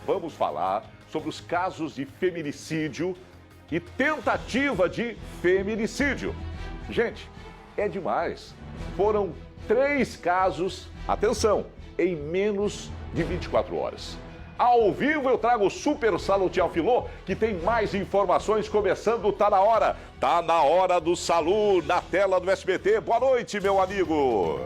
vamos falar sobre os casos de feminicídio e tentativa de feminicídio. Gente, é demais. Foram 3 casos, atenção, em menos de 24 horas. Ao vivo eu trago o Super Salutiel Filô, que tem mais informações, começando Tá Na Hora. Tá na hora do Salu, na tela do SBT. Boa noite, meu amigo.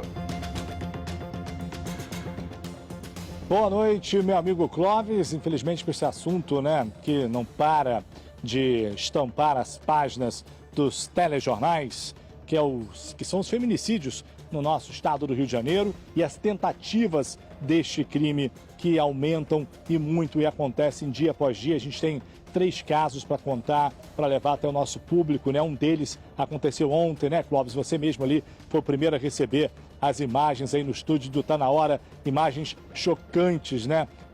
Boa noite, meu amigo Clóvis. Infelizmente, com esse assunto, que não para de estampar as páginas dos telejornais, que são os feminicídios no nosso estado do Rio de Janeiro e as tentativas deste crime que aumentam e muito e acontecem dia após dia. A gente tem 3 casos para contar, para levar até o nosso público, Um deles aconteceu ontem, Clóvis? Você mesmo ali foi o primeiro a receber as imagens aí no estúdio do Tá Na Hora, imagens chocantes,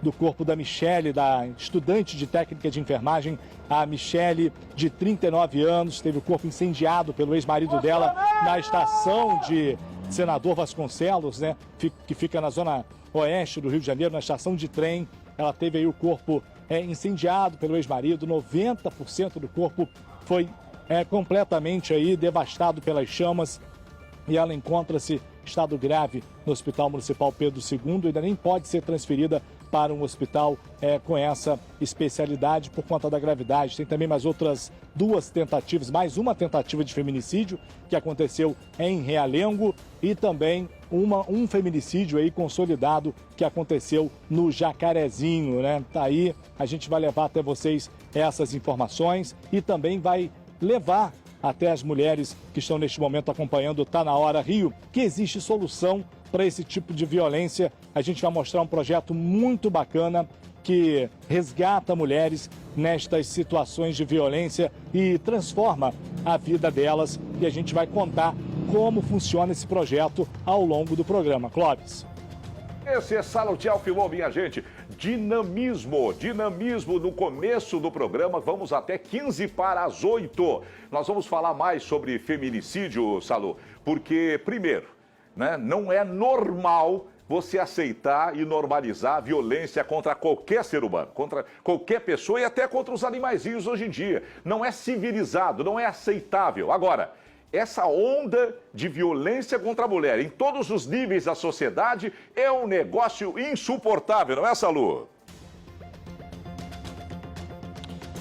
do corpo da Michele, da estudante de técnica de enfermagem, a Michele, de 39 anos, teve o corpo incendiado pelo ex-marido dela na estação de Senador Vasconcelos, que fica na zona oeste do Rio de Janeiro, na estação de trem. Ela teve aí o corpo incendiado pelo ex-marido, 90% do corpo foi completamente aí devastado pelas chamas e ela encontra-se em estado grave no Hospital Municipal Pedro II, ainda nem pode ser transferida para um hospital com essa especialidade por conta da gravidade. Tem também mais outras 2 tentativas, mais uma tentativa de feminicídio que aconteceu em Realengo e também um feminicídio aí consolidado que aconteceu no Jacarezinho, Tá aí, a gente vai levar até vocês essas informações e também vai levar até as mulheres que estão neste momento acompanhando o Tá Na Hora Rio, que existe solução para esse tipo de violência. A gente vai mostrar um projeto muito bacana que resgata mulheres nestas situações de violência e transforma a vida delas. E a gente vai contar como funciona esse projeto ao longo do programa. Clóvis. Esse é Salutiel Filô, minha gente. Dinamismo no começo do programa. Vamos até 15 para as 8. Nós vamos falar mais sobre feminicídio, Salu, porque, primeiro, não é normal você aceitar e normalizar a violência contra qualquer ser humano, contra qualquer pessoa e até contra os animaizinhos hoje em dia. Não é civilizado, não é aceitável. Agora, essa onda de violência contra a mulher em todos os níveis da sociedade é um negócio insuportável, não é, Salu?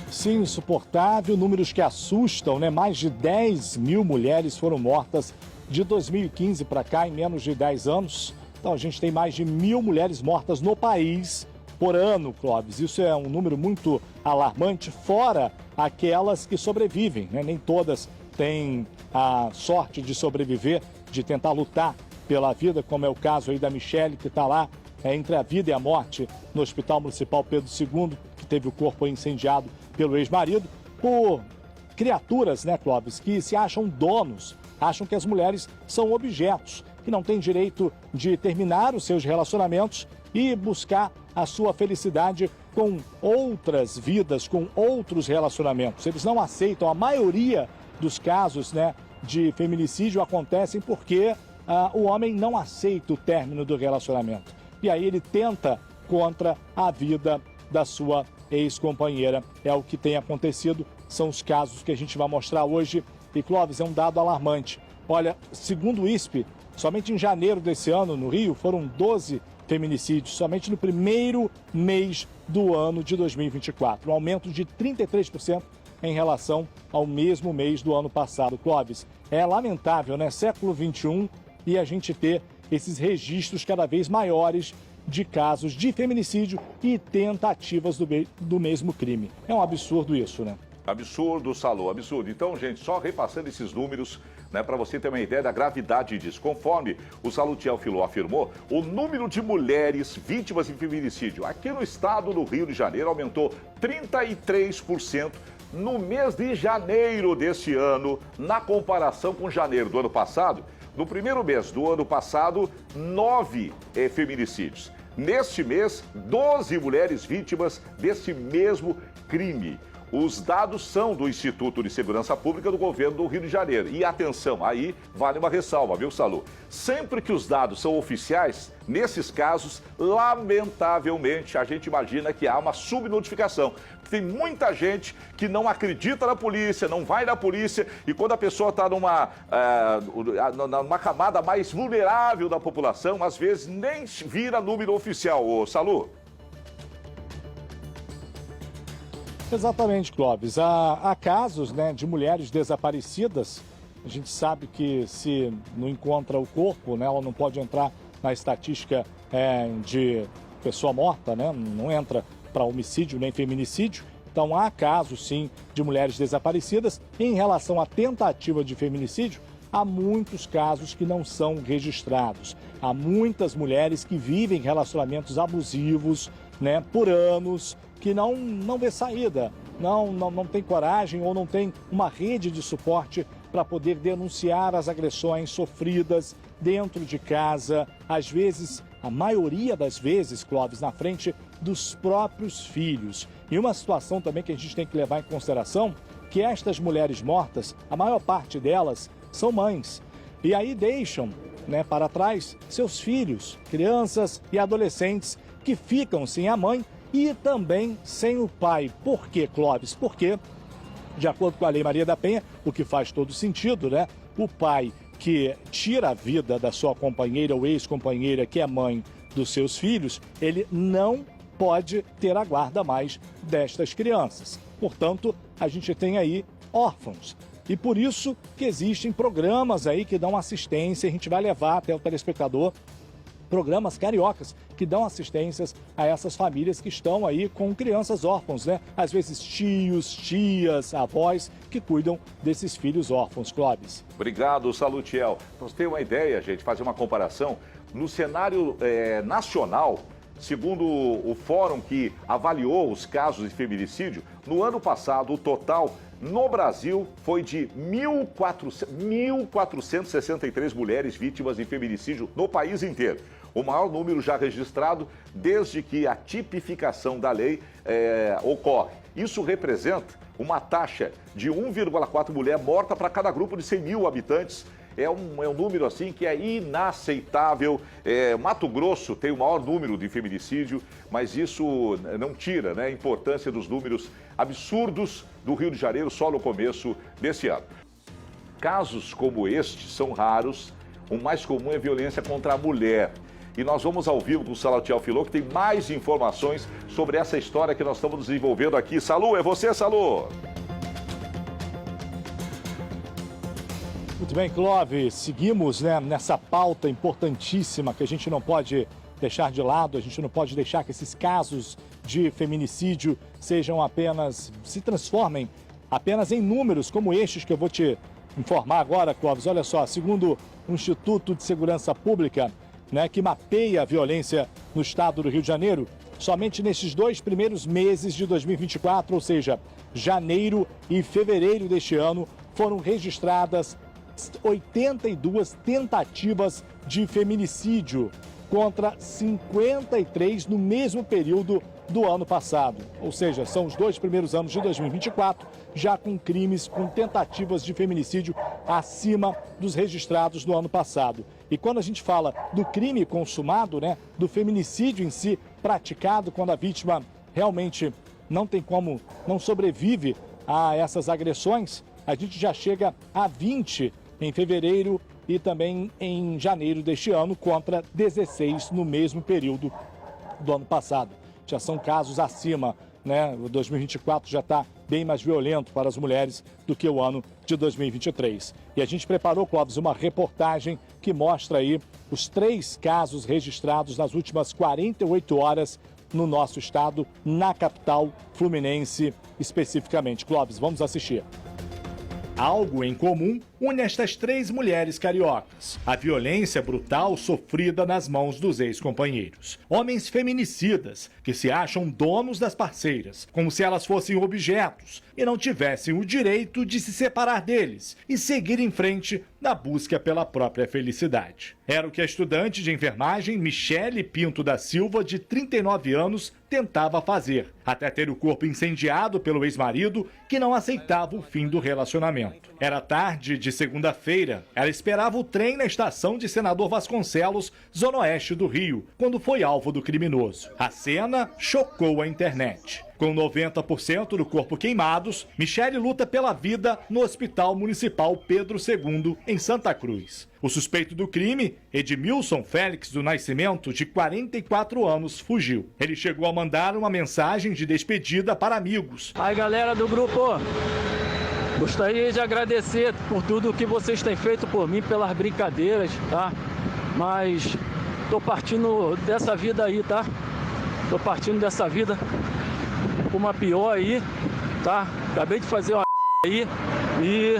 Sim, insuportável. Números que assustam, Mais de 10 mil mulheres foram mortas de 2015 para cá, em menos de 10 anos. Então, a gente tem mais de 1.000 mulheres mortas no país por ano, Clóvis. Isso é um número muito alarmante, fora aquelas que sobrevivem, Nem todas têm a sorte de sobreviver, de tentar lutar pela vida, como é o caso aí da Michele, que está lá entre a vida e a morte no Hospital Municipal Pedro II, que teve o corpo incendiado pelo ex-marido, por criaturas, Clóvis, que se acham donos, acham que as mulheres são objetos, que não têm direito de terminar os seus relacionamentos e buscar a sua felicidade com outras vidas, com outros relacionamentos. Eles não aceitam, a maioria dos casos de feminicídio acontecem porque o homem não aceita o término do relacionamento. E aí ele tenta contra a vida da sua ex-companheira. É o que tem acontecido, são os casos que a gente vai mostrar hoje. E, Clóvis, é um dado alarmante. Olha, segundo o ISP, somente em janeiro desse ano, no Rio, foram 12 feminicídios, somente no primeiro mês do ano de 2024. Um aumento de 33% em relação ao mesmo mês do ano passado. Clóvis, é lamentável, Século XXI e a gente ter esses registros cada vez maiores de casos de feminicídio e tentativas do mesmo crime. É um absurdo isso, Absurdo, Salu, absurdo. Então, gente, só repassando esses números, para você ter uma ideia da gravidade disso. Conforme o Salutiel Filô afirmou, o número de mulheres vítimas de feminicídio aqui no estado do Rio de Janeiro aumentou 33% no mês de janeiro deste ano, na comparação com janeiro do ano passado. No primeiro mês do ano passado, 9 feminicídios. Neste mês, 12 mulheres vítimas deste mesmo crime. Os dados são do Instituto de Segurança Pública do Governo do Rio de Janeiro. E atenção, aí vale uma ressalva, viu, Salu? Sempre que os dados são oficiais, nesses casos, lamentavelmente, a gente imagina que há uma subnotificação. Tem muita gente que não acredita na polícia, não vai na polícia, e quando a pessoa está numa camada mais vulnerável da população, às vezes nem vira número oficial, ô Salu. Exatamente, Clóvis. Há casos, né, de mulheres desaparecidas. A gente sabe que se não encontra o corpo, né, ela não pode entrar na estatística de pessoa morta, né, não entra para homicídio nem feminicídio. Então há casos, sim, de mulheres desaparecidas. Em relação à tentativa de feminicídio, há muitos casos que não são registrados. Há muitas mulheres que vivem relacionamentos abusivos, né, por anos, que não vê saída, não tem coragem ou não tem uma rede de suporte para poder denunciar as agressões sofridas dentro de casa, às vezes, a maioria das vezes, Clóvis, na frente dos próprios filhos. E uma situação também que a gente tem que levar em consideração, que estas mulheres mortas, a maior parte delas são mães. E aí deixam, né, para trás seus filhos, crianças e adolescentes que ficam sem a mãe e também sem o pai. Por quê, Clóvis? Porque, de acordo com a Lei Maria da Penha, o que faz todo sentido, né? O pai que tira a vida da sua companheira ou ex-companheira, que é mãe dos seus filhos, ele não pode ter a guarda mais destas crianças. Portanto, a gente tem aí órfãos. E por isso que existem programas aí que dão assistência, a gente vai levar até o telespectador programas cariocas que dão assistências a essas famílias que estão aí com crianças órfãos, né? Às vezes tios, tias, avós que cuidam desses filhos órfãos, Clóvis. Obrigado, Salutiel. Para você ter uma ideia, gente, fazer uma comparação, no cenário nacional, segundo o fórum que avaliou os casos de feminicídio, no ano passado o total no Brasil foi de 1.463 mulheres vítimas de feminicídio no país inteiro. O maior número já registrado desde que a tipificação da lei ocorre. Isso representa uma taxa de 1,4 mulher morta para cada grupo de 100 mil habitantes. É um número assim que é inaceitável. Mato Grosso tem o maior número de feminicídio, mas isso não tira, né, a importância dos números absurdos do Rio de Janeiro só no começo desse ano. Casos como este são raros. O mais comum é violência contra a mulher. E nós vamos ao vivo com o Salutiel Filho, que tem mais informações sobre essa história que nós estamos desenvolvendo aqui. Salu, é você, Salu? Muito bem, Clóvis. Seguimos, né, nessa pauta importantíssima que a gente não pode deixar de lado, a gente não pode deixar que esses casos de feminicídio se transformem apenas em números como estes que eu vou te informar agora, Clóvis. Olha só, segundo o Instituto de Segurança Pública, né, que mapeia a violência no estado do Rio de Janeiro, somente nesses 2 primeiros meses de 2024, ou seja, janeiro e fevereiro deste ano, foram registradas 82 tentativas de feminicídio contra 53 no mesmo período do ano passado. Ou seja, são os 2 primeiros anos de 2024, já com crimes, com tentativas de feminicídio acima dos registrados no ano passado. E quando a gente fala do crime consumado, né, do feminicídio em si, praticado quando a vítima realmente não tem como, não sobrevive a essas agressões, a gente já chega a 20 em fevereiro e também em janeiro deste ano, contra 16 no mesmo período do ano passado. Já são casos acima, né? O 2024 já está bem mais violento para as mulheres do que o ano de 2023. E a gente preparou, Clóvis, uma reportagem que mostra aí os 3 casos registrados nas últimas 48 horas no nosso estado, na capital fluminense especificamente. Clóvis, vamos assistir. Algo em comum une estas 3 mulheres cariocas: a violência brutal sofrida nas mãos dos ex-companheiros. Homens feminicidas que se acham donos das parceiras, como se elas fossem objetos e não tivessem o direito de se separar deles e seguir em frente na busca pela própria felicidade. Era o que a estudante de enfermagem Michele Pinto da Silva, de 39 anos, tentava fazer, até ter o corpo incendiado pelo ex-marido, que não aceitava o fim do relacionamento. Era tarde de segunda-feira. Ela esperava o trem na estação de Senador Vasconcelos, zona oeste do Rio, quando foi alvo do criminoso. A cena chocou a internet. Com 90% do corpo queimados, Michele luta pela vida no Hospital Municipal Pedro II, em Santa Cruz. O suspeito do crime, Edmilson Félix do Nascimento, de 44 anos, fugiu. Ele chegou a mandar uma mensagem de despedida para amigos. Aí, galera do grupo, gostaria de agradecer por tudo que vocês têm feito por mim, pelas brincadeiras, tá? Mas tô partindo dessa vida aí, tá? Tô partindo dessa vida com uma pior aí, tá? Acabei de fazer uma aí e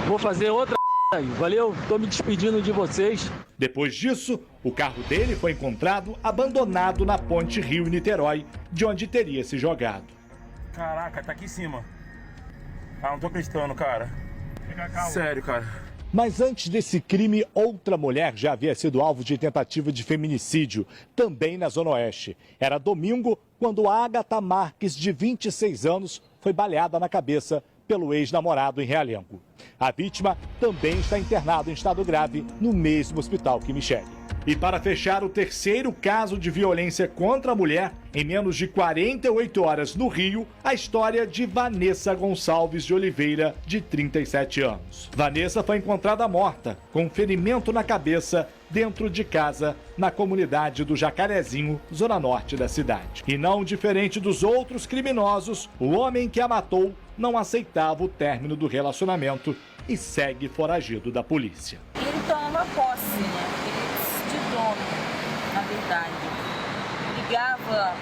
vou fazer outra aí. Valeu, tô me despedindo de vocês. Depois disso, o carro dele foi encontrado abandonado na ponte Rio-Niterói, de onde teria se jogado. Caraca, tá aqui em cima. Ah, não tô acreditando, cara. Sério, cara. Mas antes desse crime, outra mulher já havia sido alvo de tentativa de feminicídio, também na Zona Oeste. Era domingo, quando Ágata Marques, de 26 anos, foi baleada na cabeça pelo ex-namorado em Realengo. A vítima também está internada em estado grave no mesmo hospital que Michele. E para fechar o terceiro caso de violência contra a mulher, em menos de 48 horas no Rio, a história de Vanessa Gonçalves de Oliveira, de 37 anos. Vanessa foi encontrada morta, com ferimento na cabeça, dentro de casa, na comunidade do Jacarezinho, zona norte da cidade. E não diferente dos outros criminosos, o homem que a matou não aceitava o término do relacionamento e segue foragido da polícia. Ele tomava posse, né? De dono, na verdade. Brigava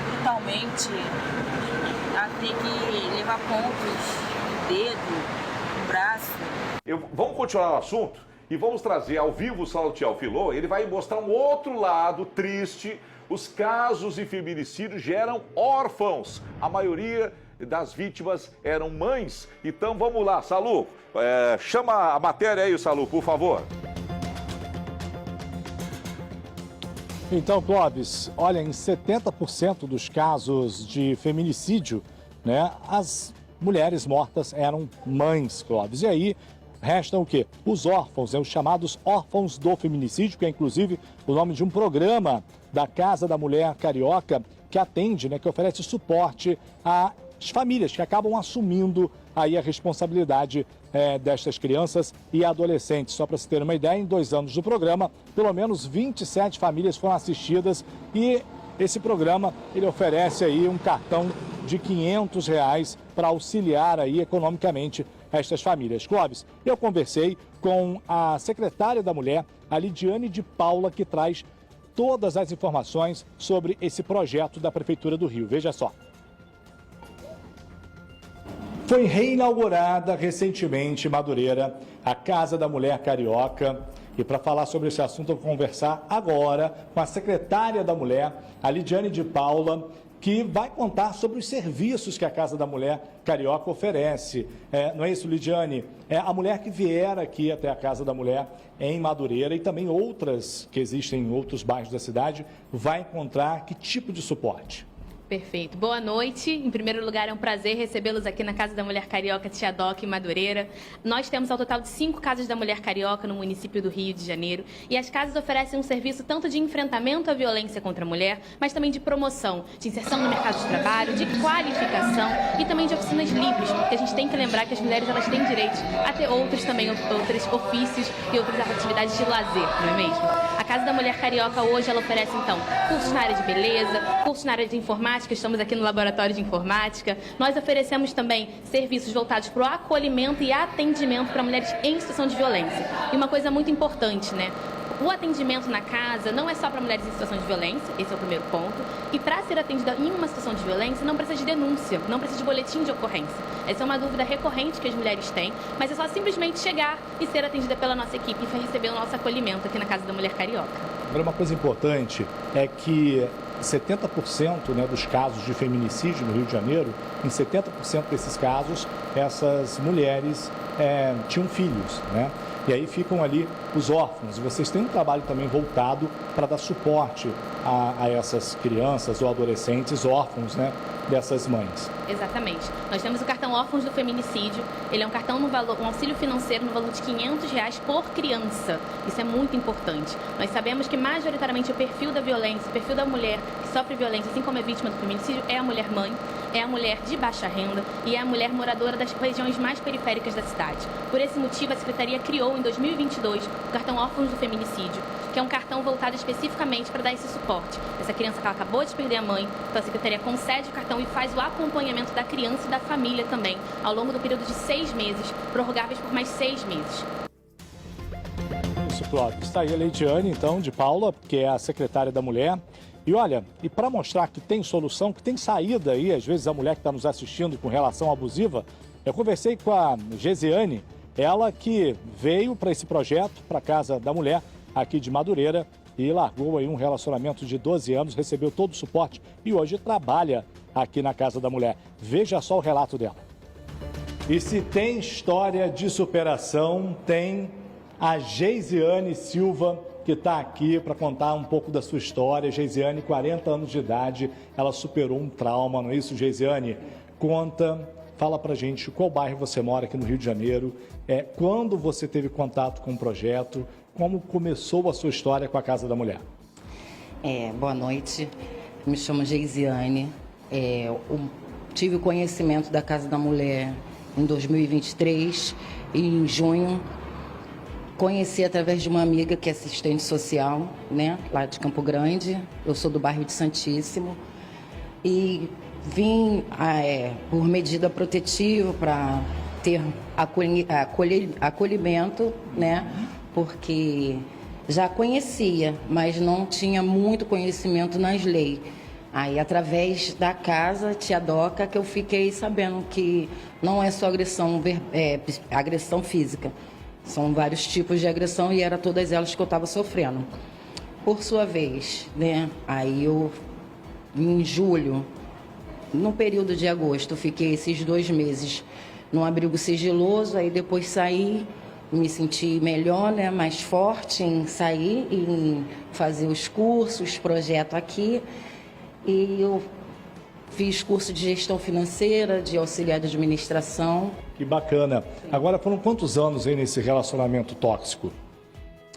brutalmente a ter que levar pontos no dedo, no braço. Vamos continuar o assunto e vamos trazer ao vivo o Salatiel Filó. Ele vai mostrar um outro lado triste. Os casos de feminicídio geram órfãos. A maioria das vítimas eram mães. Então vamos lá, Salu. Chama a matéria aí, Salu, por favor. Então, Clóvis, olha, em 70% dos casos de feminicídio, né, as mulheres mortas eram mães, Clóvis. E aí restam o quê? Os órfãos, os chamados órfãos do feminicídio, que é inclusive o nome de um programa da Casa da Mulher Carioca que atende, né, que oferece suporte às famílias que acabam assumindo aí a responsabilidade destas crianças e adolescentes. Só para se ter uma ideia, em 2 anos do programa, pelo menos 27 famílias foram assistidas e esse programa ele oferece aí um cartão de R$500 para auxiliar aí economicamente estas famílias. Clóvis, eu conversei com a secretária da Mulher, a Lidiane de Paula, que traz todas as informações sobre esse projeto da Prefeitura do Rio. Veja só. Foi reinaugurada recentemente em Madureira a Casa da Mulher Carioca. E para falar sobre esse assunto, eu vou conversar agora com a secretária da Mulher, a Lidiane de Paula, que vai contar sobre os serviços que a Casa da Mulher Carioca oferece. Não é isso, Lidiane? A mulher que vier aqui até a Casa da Mulher em Madureira e também outras que existem em outros bairros da cidade, vai encontrar que tipo de suporte? Perfeito. Boa noite. Em primeiro lugar, é um prazer recebê-los aqui na Casa da Mulher Carioca Tia Doc, em Madureira. Nós temos ao total de 5 Casas da Mulher Carioca no município do Rio de Janeiro. E as casas oferecem um serviço tanto de enfrentamento à violência contra a mulher, mas também de promoção, de inserção no mercado de trabalho, de qualificação e também de oficinas livres, porque a gente tem que lembrar que as mulheres elas têm direito a ter outros ofícios e outras atividades de lazer, não é mesmo? A Casa da Mulher Carioca hoje ela oferece, então, cursos na área de beleza, cursos na área de informática. Estamos aqui no laboratório de informática. Nós oferecemos também serviços voltados para o acolhimento e atendimento para mulheres em situação de violência. E uma coisa muito importante, né? O atendimento na casa não é só para mulheres em situação de violência, esse é o primeiro ponto. E para ser atendida em uma situação de violência, não precisa de denúncia, não precisa de boletim de ocorrência. Essa é uma dúvida recorrente que as mulheres têm, mas é só simplesmente chegar e ser atendida pela nossa equipe e receber o nosso acolhimento aqui na Casa da Mulher Carioca. Agora, uma coisa importante é que 70% dos casos de feminicídio no Rio de Janeiro, em 70% desses casos, essas mulheres tinham filhos, né? E aí ficam ali os órfãos. E vocês têm um trabalho também voltado para dar suporte a essas crianças ou adolescentes órfãos, né, dessas mães. Exatamente. Nós temos o cartão Órfãos do Feminicídio. Ele é um cartão no valor, um auxílio financeiro no valor de R$500 por criança. Isso é muito importante. Nós sabemos que majoritariamente o perfil da violência, o perfil da mulher que sofre violência, assim como é vítima do feminicídio, é a mulher mãe, é a mulher de baixa renda e é a mulher moradora das regiões mais periféricas da cidade. Por esse motivo, a Secretaria criou em 2022 o cartão Órfãos do Feminicídio, que é um cartão voltado especificamente para dar esse suporte. Essa criança que ela acabou de perder a mãe, então a Secretaria concede o cartão e faz o acompanhamento da criança e da família também, ao longo do período de 6 meses, prorrogáveis por mais 6 meses. Isso, Clóvis. Está aí a Leidiane, então, de Paula, que é a secretária da Mulher. E olha, e para mostrar que tem solução, que tem saída aí, às vezes a mulher que está nos assistindo com relação abusiva, eu conversei com a Gesiane, ela que veio para esse projeto, para a Casa da Mulher, aqui de Madureira, e largou aí um relacionamento de 12 anos, recebeu todo o suporte e hoje trabalha aqui na Casa da Mulher. Veja só o relato dela. E se tem história de superação, tem a Geisiane Silva, que está aqui para contar um pouco da sua história. Geisiane, 40 anos de idade, ela superou um trauma, não é isso, Geisiane? Conta, fala pra gente qual bairro você mora aqui no Rio de Janeiro, quando você teve contato com o projeto, como começou a sua história com a Casa da Mulher. Boa noite, me chamo Geisiane, tive conhecimento da Casa da Mulher em 2023 e em junho conheci através de uma amiga que é assistente social, né, lá de Campo Grande. Eu sou do bairro de Santíssimo e vim por medida protetiva para ter acolhimento, né, porque já conhecia, mas não tinha muito conhecimento nas leis. Aí, através da casa Tia Doca, que eu fiquei sabendo que não é só agressão física. São vários tipos de agressão e era todas elas que eu estava sofrendo. Por sua vez, né, aí eu, em julho, no período de agosto, fiquei esses 2 meses num abrigo sigiloso, aí depois saí, me senti melhor, né, mais forte em sair, em fazer os cursos, projeto aqui. E eu fiz curso de gestão financeira, de auxiliar de administração. Que bacana. Agora, foram quantos anos aí nesse relacionamento tóxico?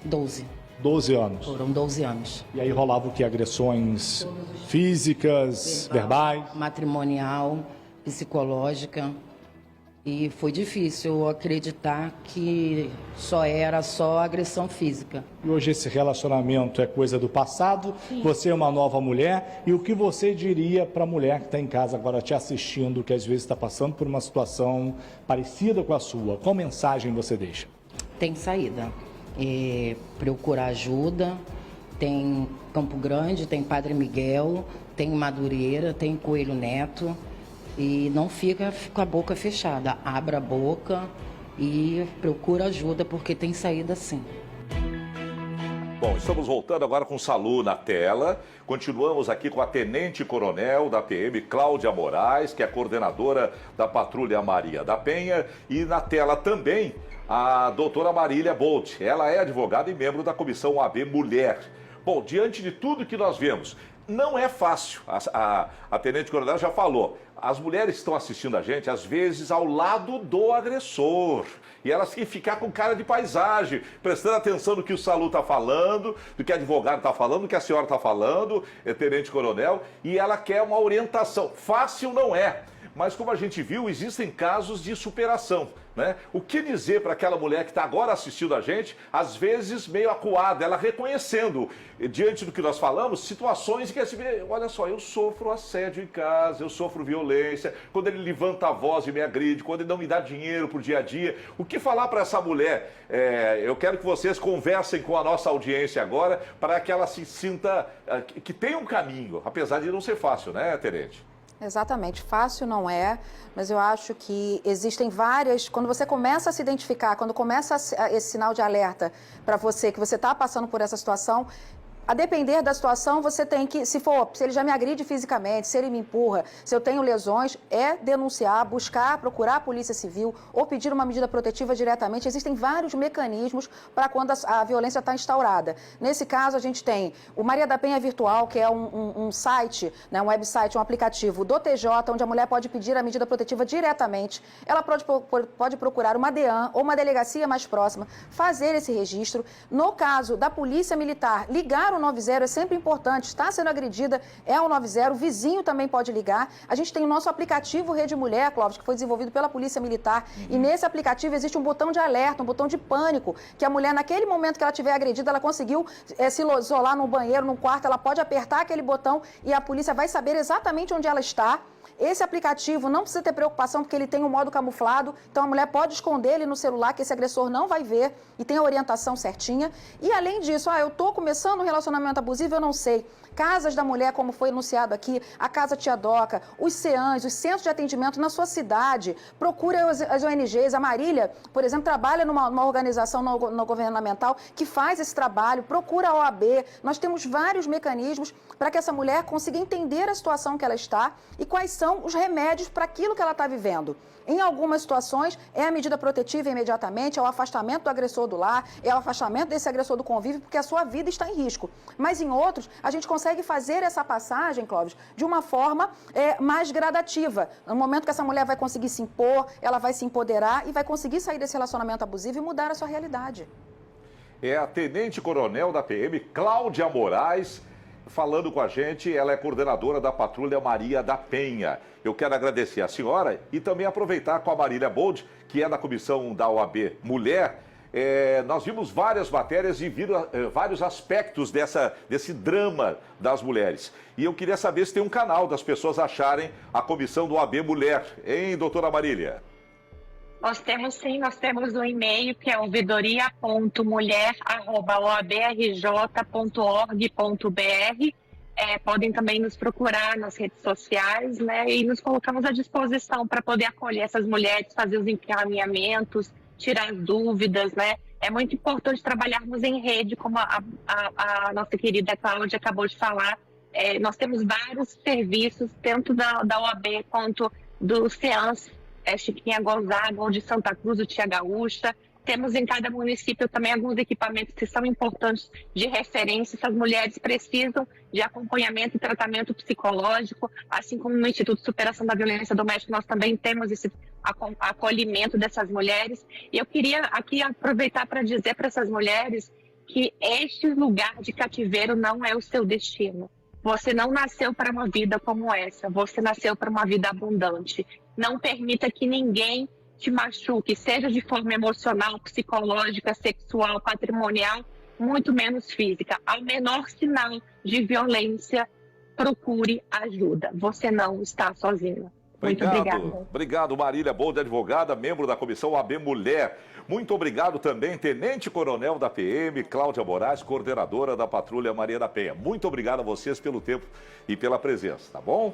12. 12 anos. Foram 12 anos. E aí rolava o que? Agressões físicas, verbais? Matrimonial, psicológica. E foi difícil acreditar que era só agressão física. E hoje esse relacionamento é coisa do passado, sim. Você é uma nova mulher, e o que você diria para a mulher que está em casa agora te assistindo, que às vezes está passando por uma situação parecida com a sua? Qual mensagem você deixa? Tem saída. Procurar ajuda, tem Campo Grande, tem Padre Miguel, tem Madureira, tem Coelho Neto. E não fica com a boca fechada, abra a boca e procura ajuda, porque tem saída sim. Bom, estamos voltando agora com o Salu na tela. Continuamos aqui com a Tenente Coronel da PM, Cláudia Moraes, que é coordenadora da Patrulha Maria da Penha. E na tela também a doutora Marília Bolt. Ela é advogada e membro da Comissão AB Mulher. Bom, diante de tudo que nós vemos, não é fácil. A Tenente Coronel já falou. As mulheres que estão assistindo a gente, às vezes, ao lado do agressor. E elas têm que ficar com cara de paisagem, prestando atenção no que o Salu está falando, do que o advogado está falando, do que a senhora está falando, Tenente Coronel, e ela quer uma orientação. Fácil não é. mas como a gente viu, existem casos de superação, né? O que dizer para aquela mulher que está agora assistindo a gente, às vezes meio acuada, ela reconhecendo, diante do que nós falamos, situações em que olha só, eu sofro assédio em casa, eu sofro violência, quando ele levanta a voz e me agride, quando ele não me dá dinheiro pro dia a dia. O que falar para essa mulher? Eu quero que vocês conversem com a nossa audiência agora, para que ela se sinta, que tem um caminho, apesar de não ser fácil, né, Terente? Exatamente, fácil não é, mas eu acho que existem várias, quando você começa a se identificar, quando começa esse sinal de alerta para você, que você está passando por essa situação, a depender da situação, você tem que, se ele já me agride fisicamente, se ele me empurra, se eu tenho lesões, denunciar, buscar, procurar a Polícia Civil ou pedir uma medida protetiva diretamente. Existem vários mecanismos para quando a violência está instaurada. Nesse caso, a gente tem o Maria da Penha Virtual, que é um site, né, um website, um aplicativo do TJ, onde a mulher pode pedir a medida protetiva diretamente. Ela pode procurar uma DEAN ou uma delegacia mais próxima, fazer esse registro. No caso da Polícia Militar, ligar o 90 é sempre importante, está sendo agredida, é o 90, o vizinho também pode ligar. A gente tem o nosso aplicativo Rede Mulher, Clóvis, que foi desenvolvido pela Polícia Militar, e nesse aplicativo existe um botão de alerta, um botão de pânico, que a mulher, naquele momento que ela estiver agredida, ela conseguiu se isolar num banheiro, num quarto, ela pode apertar aquele botão e a polícia vai saber exatamente onde ela está. Esse aplicativo não precisa ter preocupação porque ele tem um modo camuflado, então a mulher pode esconder ele no celular que esse agressor não vai ver e tem a orientação certinha. E além disso, eu estou começando um relacionamento abusivo, eu não sei. Casas da mulher, como foi anunciado aqui, a Casa Tia Doca, os CEANs, os centros de atendimento na sua cidade, procure as ONGs. A Marília, por exemplo, trabalha numa organização não governamental que faz esse trabalho, procura a OAB. Nós temos vários mecanismos para que essa mulher consiga entender a situação que ela está e quais são os remédios para aquilo que ela está vivendo. Em algumas situações, é a medida protetiva imediatamente, é o afastamento do agressor do lar, é o afastamento desse agressor do convívio, porque a sua vida está em risco. Mas em outros, a gente consegue fazer essa passagem, Clóvis, de uma forma mais gradativa. No momento que essa mulher vai conseguir se impor, ela vai se empoderar e vai conseguir sair desse relacionamento abusivo e mudar a sua realidade. É a tenente-coronel da PM, Cláudia Moraes, falando com a gente. Ela é coordenadora da Patrulha Maria da Penha. Eu quero agradecer a senhora e também aproveitar com a Marília Bold, que é da comissão da OAB Mulher. Nós vimos várias matérias e viram vários aspectos desse drama das mulheres. E eu queria saber se tem um canal das pessoas acharem a comissão do OAB Mulher, hein, doutora Marília? Nós temos sim, nós temos um e-mail que é ouvidoria.mulher@oabrj.org.br. Podem também nos procurar nas redes sociais, né? E nos colocamos à disposição para poder acolher essas mulheres, fazer os encaminhamentos, tirar as dúvidas, né? É muito importante trabalharmos em rede, como a nossa querida Cláudia acabou de falar. Nós temos vários serviços, tanto da OAB quanto do CEANS, Chiquinha Gonzaga, ou de Santa Cruz, do Tia Gaúcha. Temos em cada município também alguns equipamentos que são importantes de referência. Essas mulheres precisam de acompanhamento e tratamento psicológico, assim como no Instituto de Superação da Violência Doméstica nós também temos esse acolhimento dessas mulheres. E eu queria aqui aproveitar para dizer para essas mulheres que este lugar de cativeiro não é o seu destino. Você não nasceu para uma vida como essa, você nasceu para uma vida abundante. Não permita que ninguém te machuque, seja de forma emocional, psicológica, sexual, patrimonial, muito menos física. Ao menor sinal de violência, procure ajuda. Você não está sozinha. Muito obrigada. Obrigado, Marília Bold, advogada, membro da comissão OAB Mulher. Muito obrigado também, tenente-coronel da PM, Cláudia Moraes, coordenadora da Patrulha Maria da Penha. Muito obrigado a vocês pelo tempo e pela presença, tá bom?